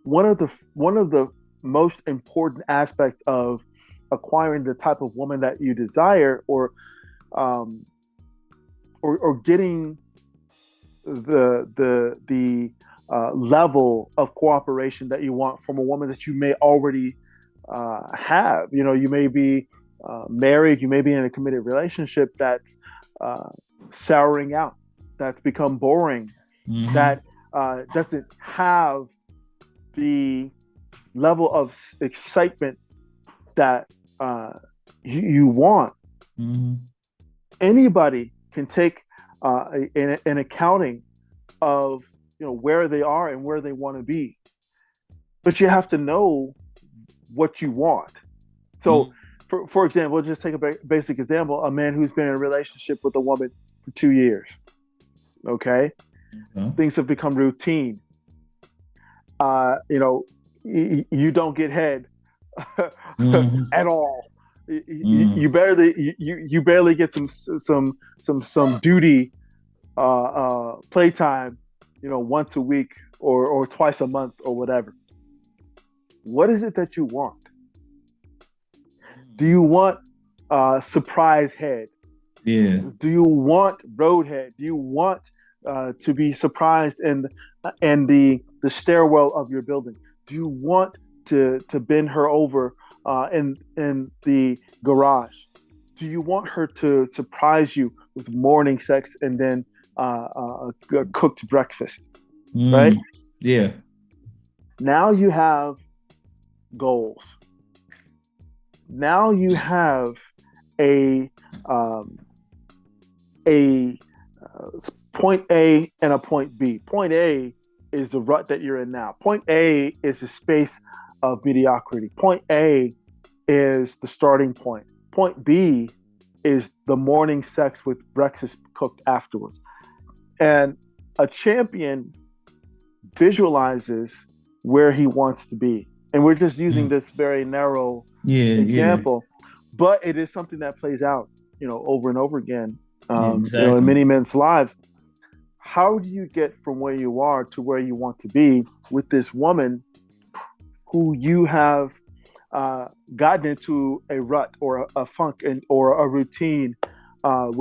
one of the most important aspects of acquiring the type of woman that you desire, um, or getting the level of cooperation that you want from a woman that you may already have. You may be married, you may be in a committed relationship that's uh, souring out, that's become boring, Mm-hmm. that doesn't have the level of excitement that uh, you want. Mm-hmm. Anybody can take an accounting of where they are and where they want to be, but you have to know what you want. So, for example, we'll just take a basic example: a man who's been in a relationship with a woman for 2 years. Okay, Okay. things have become routine. You don't get head Mm-hmm. at all. You Mm-hmm. barely you barely get some duty playtime, once a week or twice a month or whatever. What is it that you want? Do you want surprise head? Yeah. Do you want roadhead? Do you want to be surprised in the stairwell of your building? Do you want to bend her over in the garage? Do you want her to surprise you with morning sex and then a cooked breakfast? Right Mm. Yeah. now, you have goals. Now you have a um, a point A and a point B. Point A is the rut that you're in now. Point A is the space of mediocrity. Point A is the starting point. Point B is the morning sex with breakfast cooked afterwards. And a champion visualizes where he wants to be. And we're just using Mm. this very narrow Yeah. Yeah. example, but it is something that plays out, over and over again, Yeah. in Exactly. many men's lives. How do you get from where you are to where you want to be with this woman who you have uh, gotten into a rut or a funk or a routine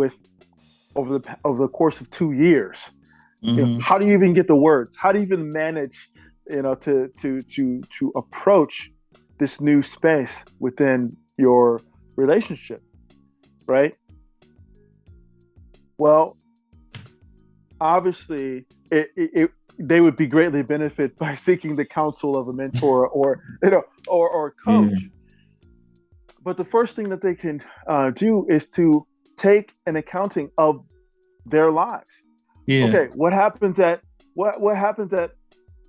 with over the course of 2 years? Mm-hmm. How do you even get the words? How do you even manage, to approach this new space within your relationship, right? Well, obviously, they would be greatly benefit by seeking the counsel of a mentor or a Yeah. coach. But the first thing that they can do is to take an accounting of their lives. Yeah. Okay, what happens at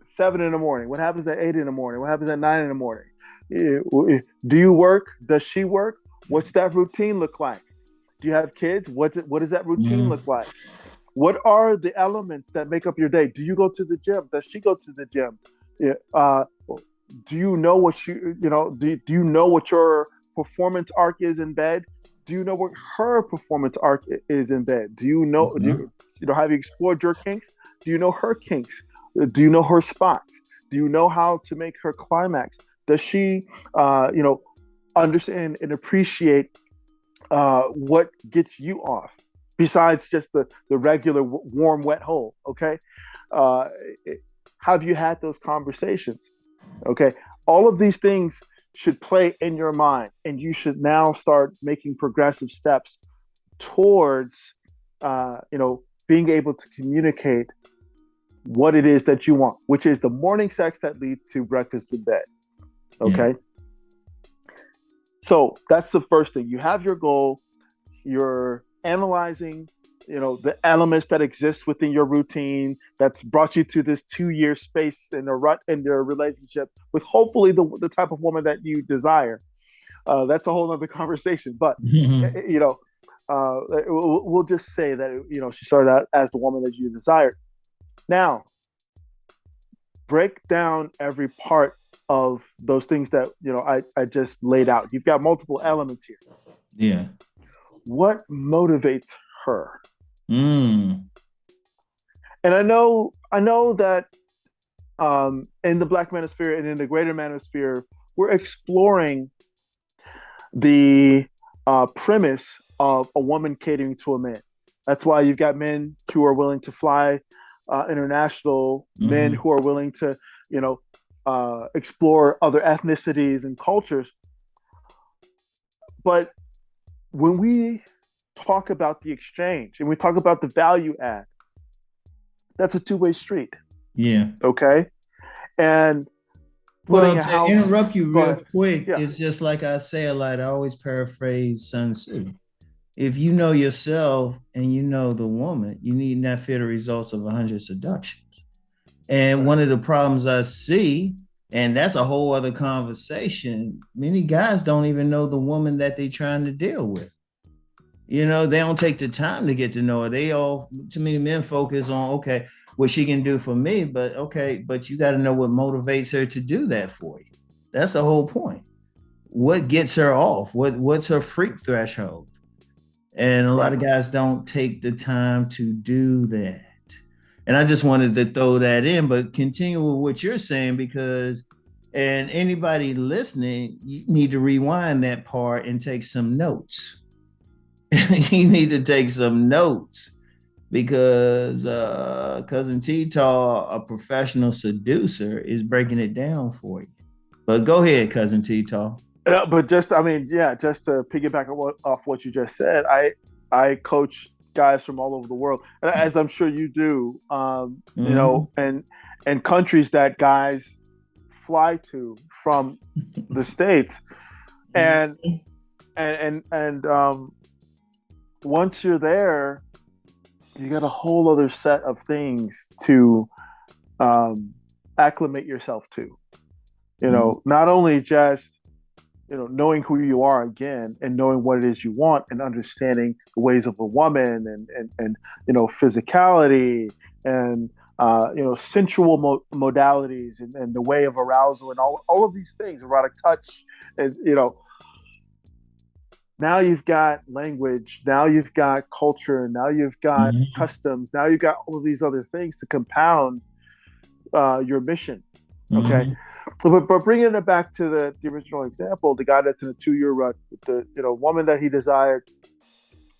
7 in the morning? What happens at 8 in the morning? What happens at 9 in the morning? Do you work? Does she work? What's that routine look like? Do you have kids? What does that routine look Mm-hmm. like? What are the elements that make up your day? Do you go to the gym? Does she go to the gym? Yeah, do you know what do you know what your performance arc is in bed? Do you know what her performance arc is in bed? Do you know Okay. have you explored your kinks? Do you know her kinks? Do you know her spots? Do you know how to make her climax? Does she understand and appreciate what gets you off besides just the regular warm wet hole? Okay, uh, have you had those conversations? Okay, all of these things should play in your mind, and you should now start making progressive steps towards being able to communicate what it is that you want, which is the morning sex that leads to breakfast in bed. Yeah. Okay, so that's the first thing. You have your goal. You're analyzing, the elements that exist within your routine that's brought you to this 2 year space in a rut in your relationship with hopefully the type of woman that you desire. That's a whole other conversation, but Mm-hmm. we'll just say that she started out as the woman that you desired. Now, break down every part of those things that I just laid out. You've got multiple elements here. Yeah. What motivates her? Mm. And I know that in the Black manosphere and in the greater manosphere, we're exploring the premise of a woman catering to a man. That's why you've got men who are willing to fly international, men who are willing to, explore other ethnicities and cultures. But when we talk about the exchange and we talk about the value add, that's a two-way street. Yeah. Okay. And well, to interrupt you real quick, yeah. It's just like I say a lot. I always paraphrase Sun Tzu. If you know yourself and you know the woman, you need not fear the results of 100 seductions. And one of the problems I see, and that's a whole other conversation, many guys don't even know the woman that they're trying to deal with. They don't take the time to get to know her. Too many men focus on, okay, what she can do for me, but you got to know what motivates her to do that for you. That's the whole point. What gets her off? What's her freak threshold? And a lot of guys don't take the time to do that. And I just wanted to throw that in, but continue with what you're saying, because, and anybody listening, you need to rewind that part and take some notes. You need to take some notes, because Cousin T-Taw, a professional seducer, is breaking it down for you. But go ahead, Cousin T-Taw. But just to piggyback off what you just said, I coach guys from all over the world, as I'm sure you do, and countries that guys fly to from the States, and once you're there, you got a whole other set of things to acclimate yourself to. Not only just knowing who you are again, and knowing what it is you want, and understanding the ways of a woman, and physicality, and sensual modalities, and the way of arousal, and all of these things, erotic touch, and now you've got language, now you've got culture, now you've got customs, now you've got all of these other things to compound your mission. Okay. But bringing it back to the original example, the guy that's in a 2-year rut with the woman that he desired,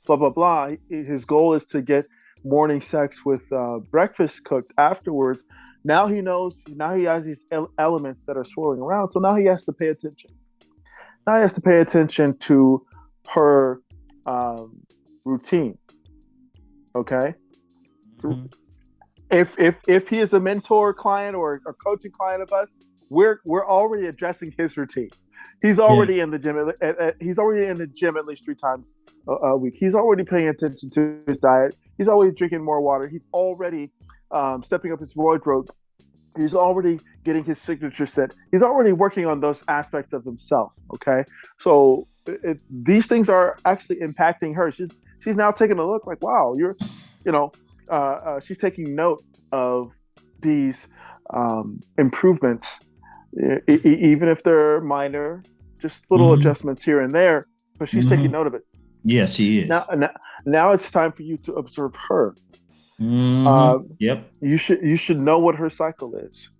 blah blah blah. His goal is to get morning sex with breakfast cooked afterwards. Now he knows. Now he has these elements that are swirling around. So now he has to pay attention. Now he has to pay attention to her routine. Okay. If he is a mentor client or a coaching client of us, we're already addressing his routine. He's already in the gym. He's already in the gym at least 3 times a week. He's already paying attention to his diet. He's always drinking more water. He's already stepping up his wardrobe. He's already getting his signature set. He's already working on those aspects of himself. Okay, so these things are actually impacting her. She's now taking a look like, wow, she's taking note of these improvements. Even if they're minor, just little adjustments here and there, but she's taking note of it. Yes, she is. Now it's time for you to observe her. Yep. You should know what her cycle is.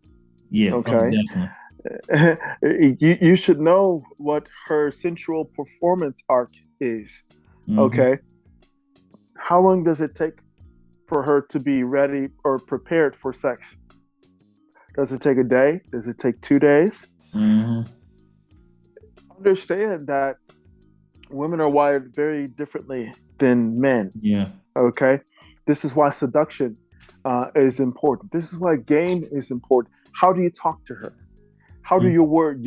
Yeah. Okay. Definitely. you should know what her sensual performance arc is. Okay. How long does it take for her to be ready or prepared for sex? Does it take a day? Does it take 2 days? Understand that women are wired very differently than men. Yeah. Okay. This is why seduction is important. This is why game is important. How do you talk to her? How do your words,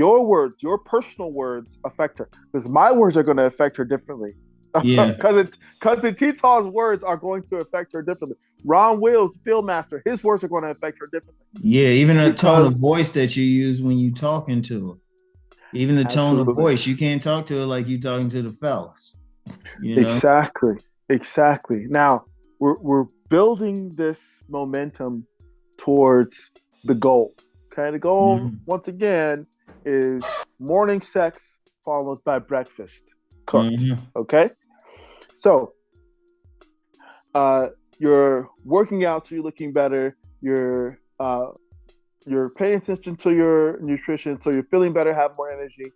your personal words affect her? Because my words are going to affect her differently. Yeah. Because T-Taw's words are going to affect her differently. Rom Wills, Field Master, his words are going to affect her differently. Yeah, even the tone of voice that you use when you talking to her. Even the tone of voice. You can't talk to her like you talking to the fellas. Exactly. Now, we're building this momentum towards the goal. Okay, the goal, once again, is morning sex followed by breakfast cooked. Okay? So, you're working out, so you're looking better. You're you're paying attention to your nutrition, so you're feeling better, have more energy.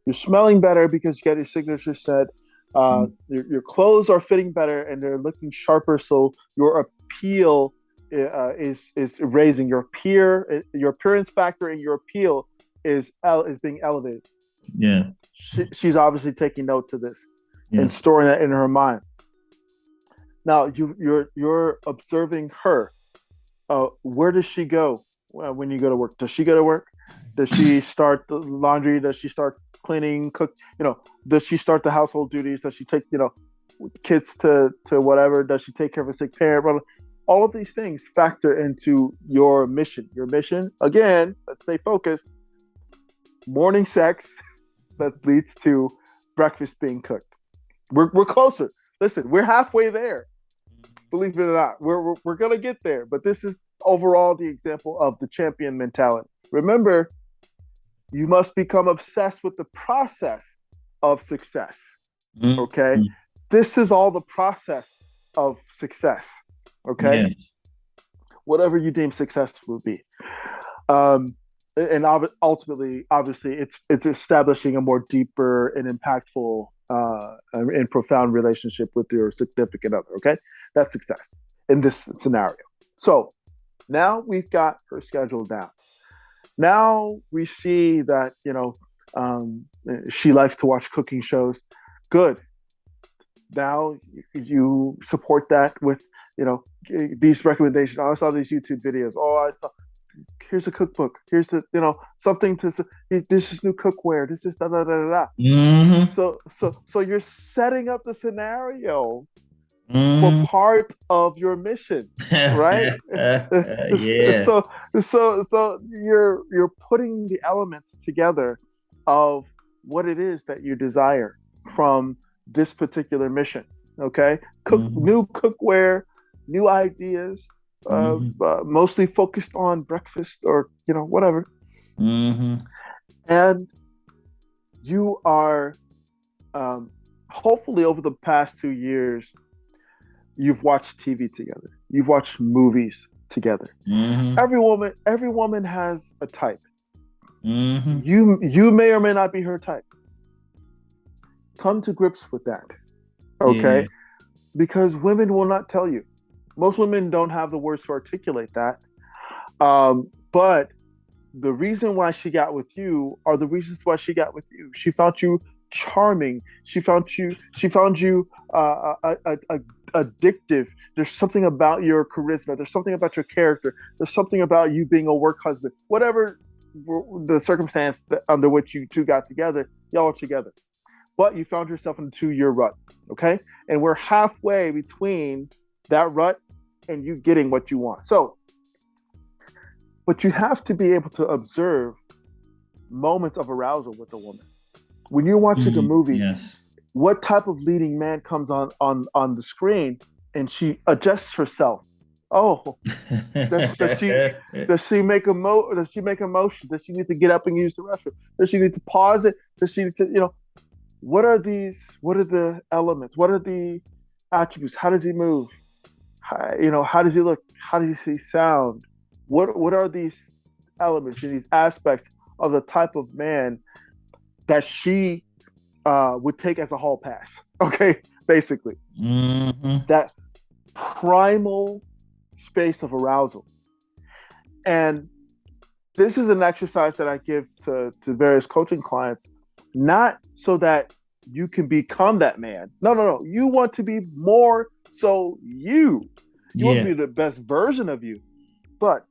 You're smelling better because you get your signature set. Your clothes are fitting better and they're looking sharper, so your appeal is raising. Your appearance factor and your appeal is being elevated. Yeah. She's obviously taking note to this and Yeah. storing that in her mind. Now you're observing her. Where does she go when you go to work? Does she go to work? Does she start the laundry? Does she start cleaning, cook? Does she start the household duties? Does she take kids to whatever? Does she take care of a sick parent? Blah, blah. All of these things factor into your mission. Your mission, again, let's stay focused. Morning sex that leads to breakfast being cooked. We're closer. Listen, we're halfway there. Believe it or not, we're gonna get there. But this is overall the example of the champion mentality. Remember, you must become obsessed with the process of success. Okay, this is all the process of success. Okay, yeah. Whatever you deem success would be, and ultimately, obviously, it's establishing a more deeper and impactful and profound relationship with your significant other. Okay, that's success in this scenario. So now we've got her schedule down. Now we see that she likes to watch cooking shows. Good. Now you support that with these recommendations. I saw these YouTube videos. I saw. Here's a cookbook. Here's the something to. This is new cookware. This is da da da da. Mm-hmm. So you're setting up the scenario for part of your mission, right? Yeah. So you're putting the elements together of what it is that you desire from this particular mission. Okay, new cookware, new ideas, mostly focused on breakfast or whatever. And you are hopefully over the past 2 years. You've watched TV together. You've watched movies together. Every woman has a type. You may or may not be her type. Come to grips with that, okay? Yeah. Because women will not tell you. Most women don't have the words to articulate that. But the reason why she got with you are the reasons why she got with you. She found you charming. She found you addictive. There's something about your charisma. There's something about your character. There's something about you being a work husband. Whatever the circumstance under which you two got together, y'all are together. But you found yourself in a 2-year rut, okay? And we're halfway between that rut and you getting what you want. So, but you have to be able to observe moments of arousal with a woman. When you're watching a movie, yes. What type of leading man comes on the screen and she adjusts herself? Oh, does she make a motion? Does she need to get up and use the restroom? Does she need to pause it? Does she need to, what are the elements? What are the attributes? How does he move? How does he look? How does he sound? What are these elements and these aspects of the type of man that she would take as a hall pass? Okay, basically. That primal space of arousal. And this is an exercise that I give to various coaching clients, not so that you can become that man. No. You want to be more so you. You want to be the best version of you. But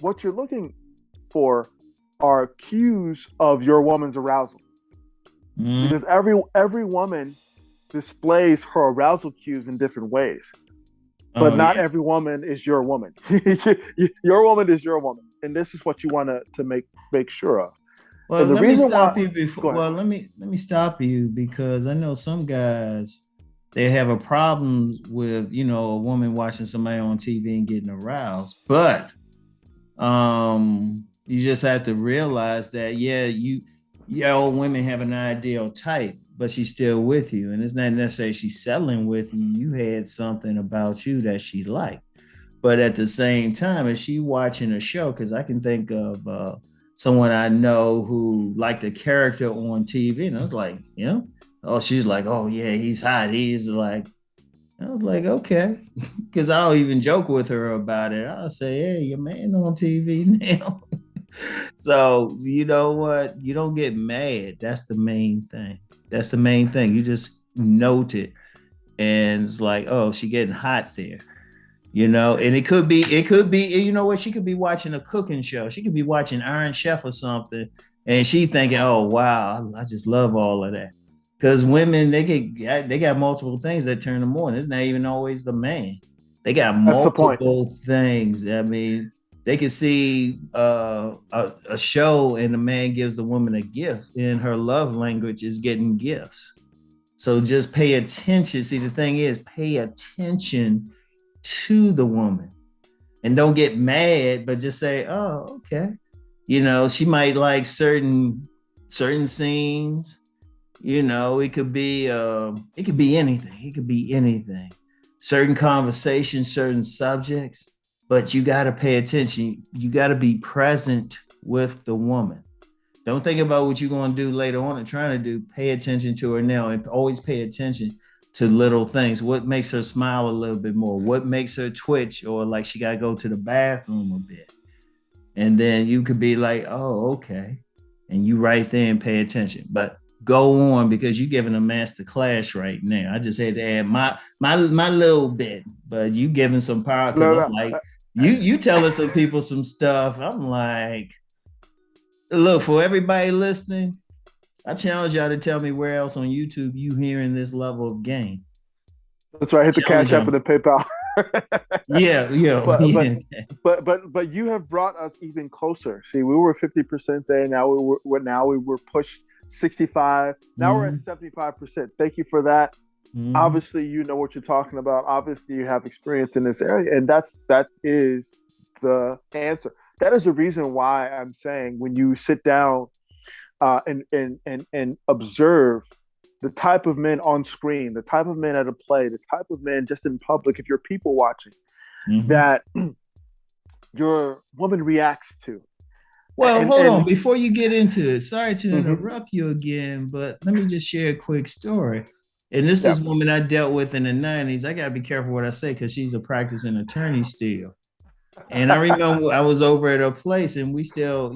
what you're looking for are cues of your woman's arousal. Because every woman displays her arousal cues in different ways. But not every woman is your woman. Your woman is your woman. And this is what you want to make sure of. Well, let me stop you before. Well, let me stop you because I know some guys, they have a problem with a woman watching somebody on TV and getting aroused. But you just have to realize that all women have an ideal type, but she's still with you, and it's not necessarily she's settling with you. You had something about you that she liked. But at the same time, is she watching a show? Because I can think of someone I know who liked a character on TV, and I was like, oh, she's like, oh yeah, he's hot. He's like, I was like, okay, because I'll even joke with her about it. I'll say, hey, your man on TV now. So you know what? You don't get mad. That's the main thing. That's the main thing. You just note it, and it's like, oh, she getting hot there. And it could be, you know what? She could be watching a cooking show. She could be watching Iron Chef or something, and she thinking, "Oh wow, I just love all of that." Because women, they got multiple things that turn them on. It's not even always the man. They got That's the point. multiple things. I mean, they can see a show, and the man gives the woman a gift, and her love language is getting gifts. So just pay attention. See, the thing is, pay attention to the woman and don't get mad, but just say, oh, okay. She might like certain scenes. It could be anything. It could be anything. Certain conversations, certain subjects, but you got to pay attention. You got to be present with the woman. Don't think about what you're going to do later on and trying to do. Pay attention to her now, and always pay attention to little things. What makes her smile a little bit more? What makes her twitch, or like she got to go to the bathroom a bit? And then you could be like, oh, okay. And you right there and pay attention. But go on, because you're giving a master class right now. I just had to add my little bit, but you giving some power, because No, I'm like, you telling some people some stuff. I'm like, look, for everybody listening, I challenge y'all to tell me where else on YouTube you hearing this level of game. that's right. Hit the Challenge Cash App them. and the PayPal. Yeah, yeah, but but yeah. but you have brought us even closer. See, we were 50% there. Now we were pushed 65. Now we're at Mhm, 75%. Thank you for that. mhm. Obviously, you know what you're talking about. Obviously, you have experience in this area, and that is the answer. That is the reason why I'm saying, when you sit down and observe the type of men on screen, the type of men at a play, the type of men just in public, if you're people watching, Hmm. that your woman reacts to. Well, hold on. And Before you get into it, sorry to mhm, interrupt you again, but let me just share a quick story. And this yeah. is a woman I dealt with in the 90s. I got to be careful what I say, because she's a practicing attorney still. And I remember I was over at her place, and we still,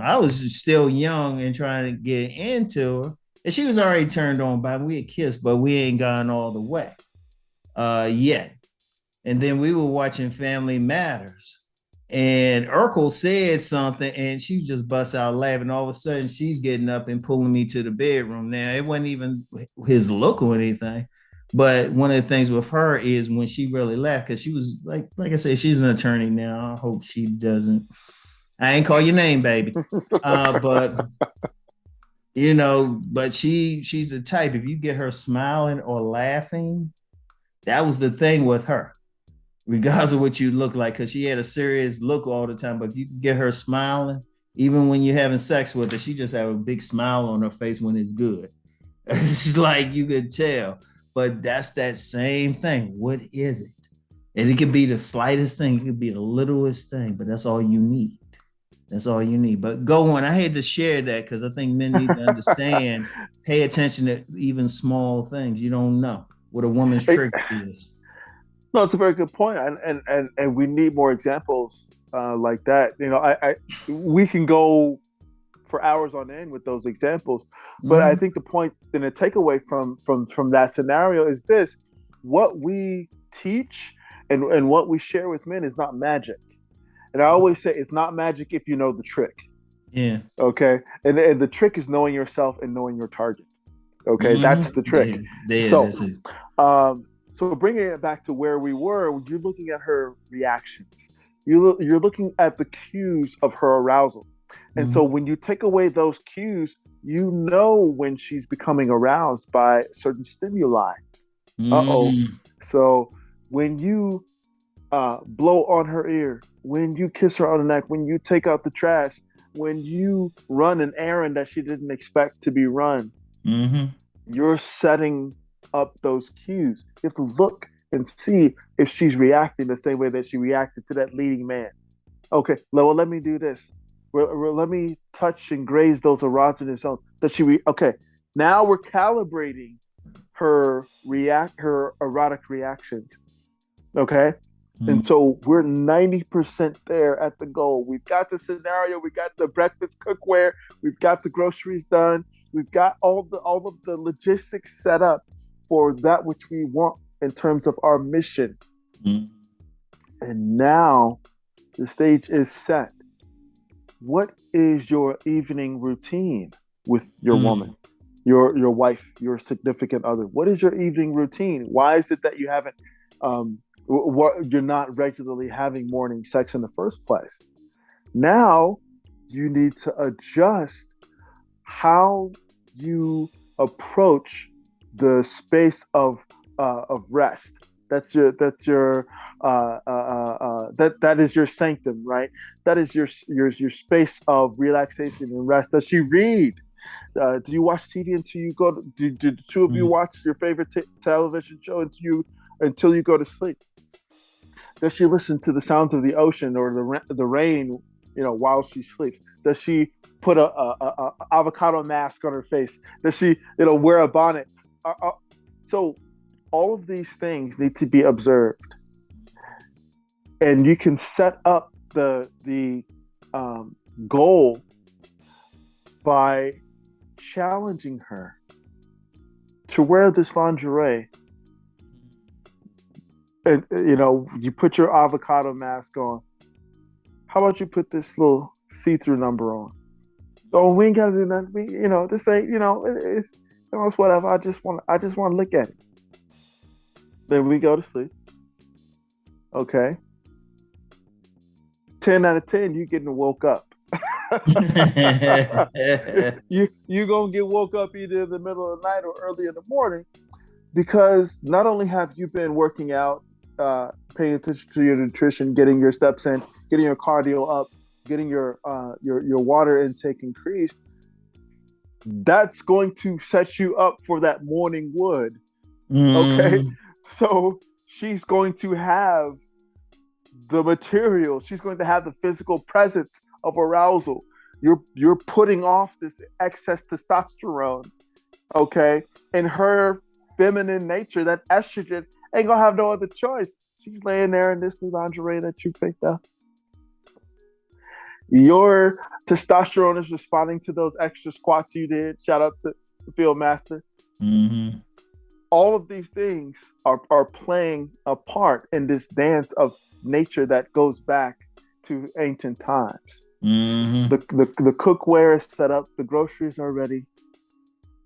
I was still young and trying to get into her. And she was already turned on by me. We had kissed, but we ain't gone all the way yet. And then we were watching Family Matters. And Urkel said something, and she just busts out laughing. All of a sudden, she's getting up and pulling me to the bedroom. Now, it wasn't even his look or anything. But one of the things with her is when she really laughed, because she was like I said, she's an attorney now. I hope she doesn't. I ain't call your name, baby. But but she's the type. If you get her smiling or laughing, that was the thing with her, regardless of what you look like, because she had a serious look all the time. But if you can get her smiling, even when you're having sex with her, she just have a big smile on her face when it's good. It's like you could tell. But that's that same thing. What is it? And it could be the slightest thing, it could be the littlest thing, but that's all you need. That's all you need. But go on. I had to share that because I think men need to understand, pay attention to even small things. You don't know what a woman's trick is. No, it's a very good point, and we need more examples like that. We can go for hours on end with those examples, but I Mhm. think the point and the takeaway from that scenario is this: what we teach and what we share with men is not magic. And I always say it's not magic if you know the trick. Yeah. Okay, and the trick is knowing yourself and knowing your target. Okay, that's the trick. There, So this is. um, so bringing it back to where we were, you're looking at her reactions. You're looking at the cues of her arousal. And so Mhm. when you take away those cues, you know when she's becoming aroused by certain stimuli. Uh-oh. Mm. So when you blow on her ear, when you kiss her on the neck, when you take out the trash, when you run an errand that she didn't expect to be run, Mhm. you're setting up those cues. You have to look and see if she's reacting the same way that she reacted to that leading man. Okay, well, let me do this. Let me touch and graze those erogenous zones. Does she okay? Now we're calibrating her erotic reactions. Okay. And so we're 90% there at the goal. We've got the scenario, we got the breakfast cookware, we've got the groceries done, we've got all of the logistics set up for that which we want in terms of our mission. Mm. And now the stage is set. What is your evening routine with your woman, your wife, your significant other? What is your evening routine? Why is it that you haven't you're not regularly having morning sex in the first place? Now you need to adjust how you approach the space of rest. That is your sanctum, right? That is your space of relaxation and rest. Does she read? Do you watch TV until you go? Do the two of you watch your favorite television show until you go to sleep? Does she listen to the sounds of the ocean or the rain, while she sleeps? Does she put a avocado mask on her face? Does she, wear a bonnet? So all of these things need to be observed, and you can set up the goal by challenging her to wear this lingerie. And you put your avocado mask on. How about you put this little see-through number on? Oh, we ain't gotta do nothing. This ain't, it's whatever. I just want to look at it. Then we go to sleep. Okay. 10 out of 10, you getting woke up. you gonna get woke up either in the middle of the night or early in the morning, because not only have you been working out, paying attention to your nutrition, getting your steps in, getting your cardio up, getting your water intake increased, that's going to set you up for that morning wood. Okay, so she's going to have the material. She's going to have the physical presence of arousal. You're putting off this excess testosterone. Okay, and her feminine nature, that estrogen, ain't gonna have no other choice. She's laying there in this new lingerie that you picked up. Your testosterone is responding to those extra squats you did. Shout out to the field master. Mm-hmm. All of these things are playing a part in this dance of nature that goes back to ancient times. Mm-hmm. The cookware is set up. The groceries are ready.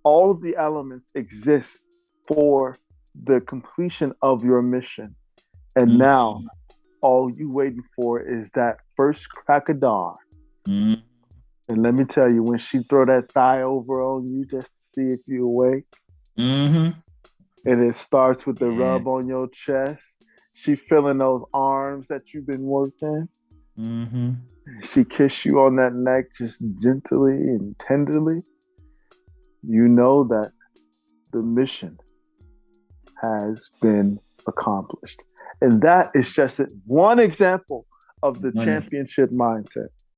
All of the elements exist for the completion of your mission. And now all you waiting for is that first crack of dawn. And let me tell you, when she throw that thigh over on you just to see if you awake, and it starts with the rub on your chest, she feeling those arms that you've been working. She kiss you on that neck just gently and tenderly. You know that the mission has been accomplished. And that is just one example of the championship mindset.